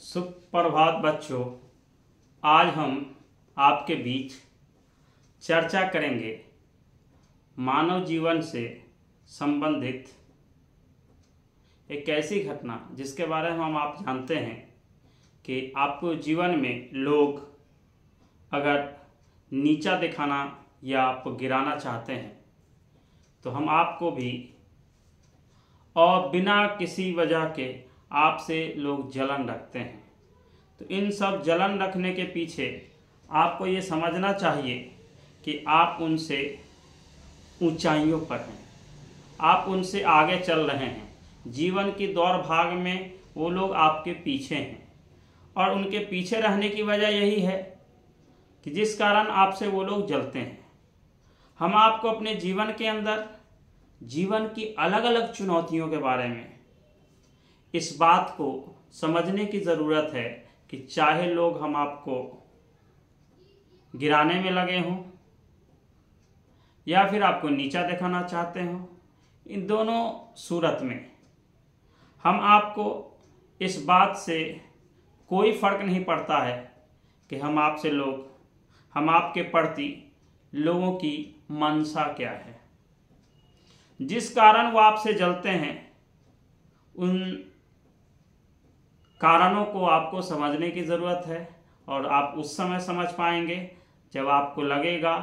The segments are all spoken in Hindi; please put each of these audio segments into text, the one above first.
सुप्रभात बच्चों। आज हम आपके बीच चर्चा करेंगे मानव जीवन से संबंधित एक ऐसी घटना जिसके बारे में आप जानते हैं कि आपको जीवन में लोग अगर नीचा दिखाना या आपको गिराना चाहते हैं तो हम आपको भी और बिना किसी वजह के आपसे लोग जलन रखते हैं। तो इन सब जलन रखने के पीछे आपको ये समझना चाहिए कि आप उनसे ऊंचाइयों पर हैं, आप उनसे आगे चल रहे हैं। जीवन की दौड़ भाग में वो लोग आपके पीछे हैं और उनके पीछे रहने की वजह यही है कि जिस कारण आपसे वो लोग जलते हैं। हम आपको अपने जीवन के अंदर जीवन की अलग अलग चुनौतियों के बारे में इस बात को समझने की ज़रूरत है कि चाहे लोग हम आपको गिराने में लगे हों या फिर आपको नीचा दिखाना चाहते हों, इन दोनों सूरत में हम आपको इस बात से कोई फर्क नहीं पड़ता है कि हम आपके प्रति लोगों की मंशा क्या है। जिस कारण वो आपसे जलते हैं उन कारणों को आपको समझने की ज़रूरत है और आप उस समय समझ पाएंगे जब आपको लगेगा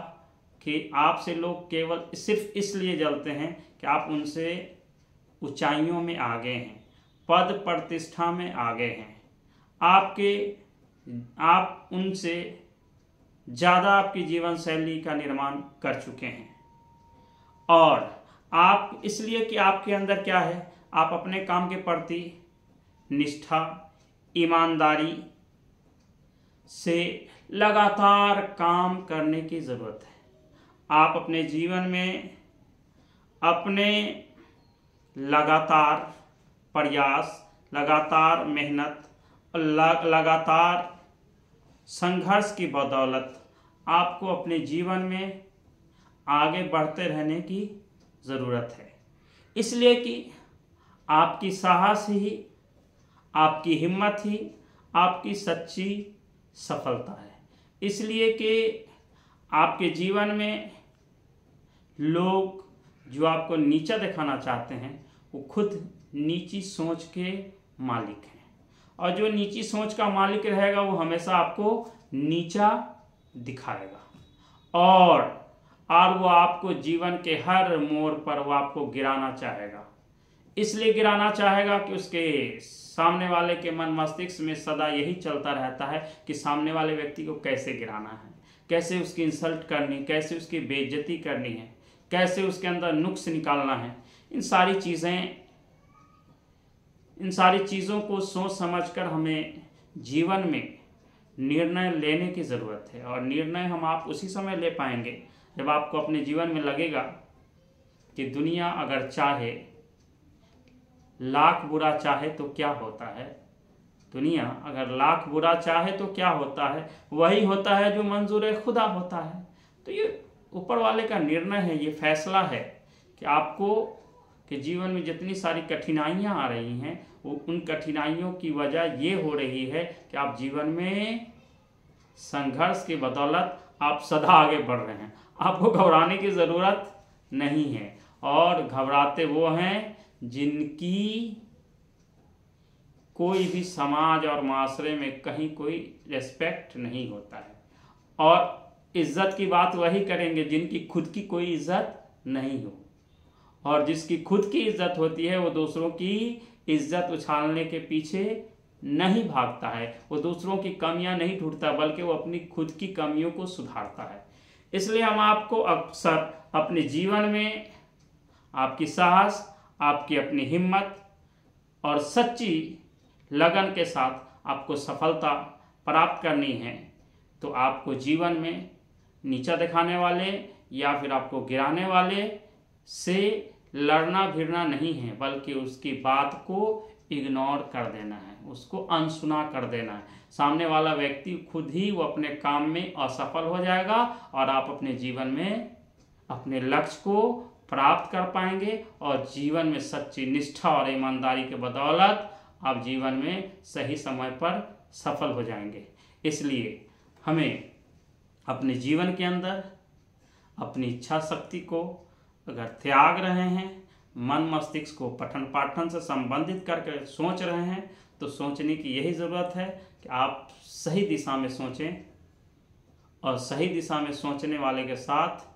कि आपसे लोग केवल सिर्फ इसलिए जलते हैं कि आप उनसे ऊंचाइयों में आगे हैं, पद प्रतिष्ठा में आगे हैं, आप उनसे ज़्यादा आपकी जीवन शैली का निर्माण कर चुके हैं। और आप इसलिए कि आपके अंदर क्या है, आप अपने काम के प्रति निष्ठा ईमानदारी से लगातार काम करने की ज़रूरत है। आप अपने जीवन में अपने लगातार प्रयास, लगातार मेहनत और लगातार संघर्ष की बदौलत आपको अपने जीवन में आगे बढ़ते रहने की ज़रूरत है। इसलिए कि आपकी साहस ही, आपकी हिम्मत ही आपकी सच्ची सफलता है। इसलिए कि आपके जीवन में लोग जो आपको नीचा दिखाना चाहते हैं वो खुद नीची सोच के मालिक हैं, और जो नीची सोच का मालिक रहेगा वो हमेशा आपको नीचा दिखाएगा और वो आपको जीवन के हर मोड़ पर वो आपको गिराना चाहेगा। इसलिए गिराना चाहेगा कि उसके सामने वाले के मन मस्तिष्क में सदा यही चलता रहता है कि सामने वाले व्यक्ति को कैसे गिराना है, कैसे उसकी इंसल्ट करनी, कैसे उसकी बेइज्जती करनी है, कैसे उसके अंदर नुक्स निकालना है। इन सारी चीज़ों को सोच समझकर हमें जीवन में निर्णय लेने की ज़रूरत है। और निर्णय आप उसी समय ले पाएंगे जब आपको अपने जीवन में लगेगा कि दुनिया अगर चाहे, लाख बुरा चाहे तो क्या होता है। दुनिया अगर लाख बुरा चाहे तो क्या होता है, वही होता है जो मंजूर खुदा होता है। तो ये ऊपर वाले का निर्णय है, ये फैसला है कि आपको कि जीवन में जितनी सारी कठिनाइयाँ आ रही हैं वो उन कठिनाइयों की वजह ये हो रही है कि आप जीवन में संघर्ष की बदौलत आप सदा आगे बढ़ रहे हैं। आपको घबराने की ज़रूरत नहीं है, और घबराते वो हैं जिनकी कोई भी समाज और माशरे में कहीं कोई रेस्पेक्ट नहीं होता है, और इज्जत की बात वही करेंगे जिनकी खुद की कोई इज्जत नहीं हो। और जिसकी खुद की इज्जत होती है वो दूसरों की इज्जत उछालने के पीछे नहीं भागता है, वो दूसरों की कमियां नहीं ढूंढता बल्कि वो अपनी खुद की कमियों को सुधारता है। इसलिए हम आपको अक्सर अपने जीवन में आपकी साहस, आपकी अपनी हिम्मत और सच्ची लगन के साथ आपको सफलता प्राप्त करनी है, तो आपको जीवन में नीचा दिखाने वाले या फिर आपको गिराने वाले से लड़ना भिड़ना नहीं है, बल्कि उसकी बात को इग्नोर कर देना है, उसको अनसुना कर देना है। सामने वाला व्यक्ति खुद ही वो अपने काम में असफल हो जाएगा और आप अपने जीवन में अपने लक्ष्य को प्राप्त कर पाएंगे और जीवन में सच्ची निष्ठा और ईमानदारी के बदौलत आप जीवन में सही समय पर सफल हो जाएंगे। इसलिए हमें अपने जीवन के अंदर अपनी इच्छा शक्ति को अगर त्याग रहे हैं, मन मस्तिष्क को पठन पाठन से संबंधित करके सोच रहे हैं, तो सोचने की यही ज़रूरत है कि आप सही दिशा में सोचें, और सही दिशा में सोचने वाले के साथ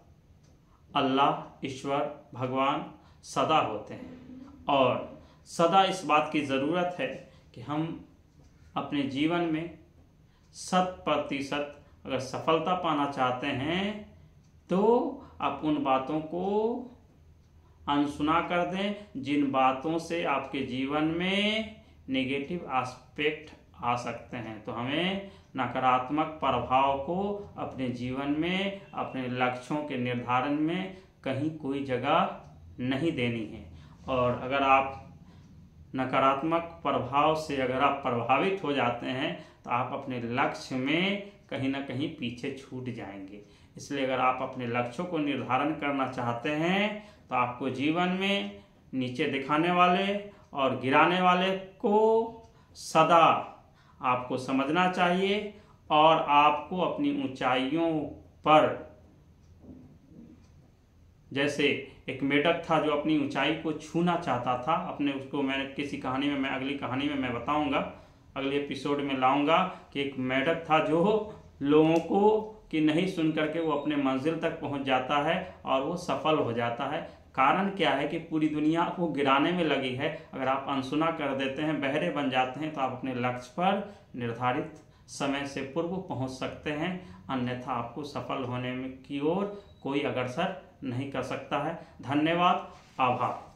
अल्लाह, ईश्वर, भगवान सदा होते हैं। और सदा इस बात की ज़रूरत है कि हम अपने जीवन में 100% अगर सफलता पाना चाहते हैं तो आप उन बातों को अनसुना कर दें जिन बातों से आपके जीवन में नेगेटिव एस्पेक्ट आ सकते हैं। तो हमें नकारात्मक प्रभाव को अपने जीवन में, अपने लक्ष्यों के निर्धारण में कहीं कोई जगह नहीं देनी है। और अगर आप नकारात्मक प्रभाव से अगर आप प्रभावित हो जाते हैं तो आप अपने लक्ष्य में कहीं ना कहीं पीछे छूट जाएंगे। इसलिए अगर आप अपने लक्ष्यों को निर्धारण करना चाहते हैं तो आपको जीवन में नीचे दिखाने वाले और गिराने वाले को सदा आपको समझना चाहिए, और आपको अपनी ऊंचाइयों पर, जैसे एक मेढक था जो अपनी ऊंचाई को छूना चाहता था अपने, उसको मैं किसी कहानी में, मैं अगली कहानी में मैं बताऊंगा, अगले एपिसोड में लाऊंगा कि एक मेढक था जो लोगों को कि नहीं सुन करके वो अपने मंजिल तक पहुंच जाता है और वो सफल हो जाता है। कारण क्या है कि पूरी दुनिया को गिराने में लगी है। अगर आप अनसुना कर देते हैं, बहरे बन जाते हैं, तो आप अपने लक्ष्य पर निर्धारित समय से पूर्व पहुंच सकते हैं, अन्यथा आपको सफल होने की ओर कोई अग्रसर नहीं कर सकता है। धन्यवाद, आभार।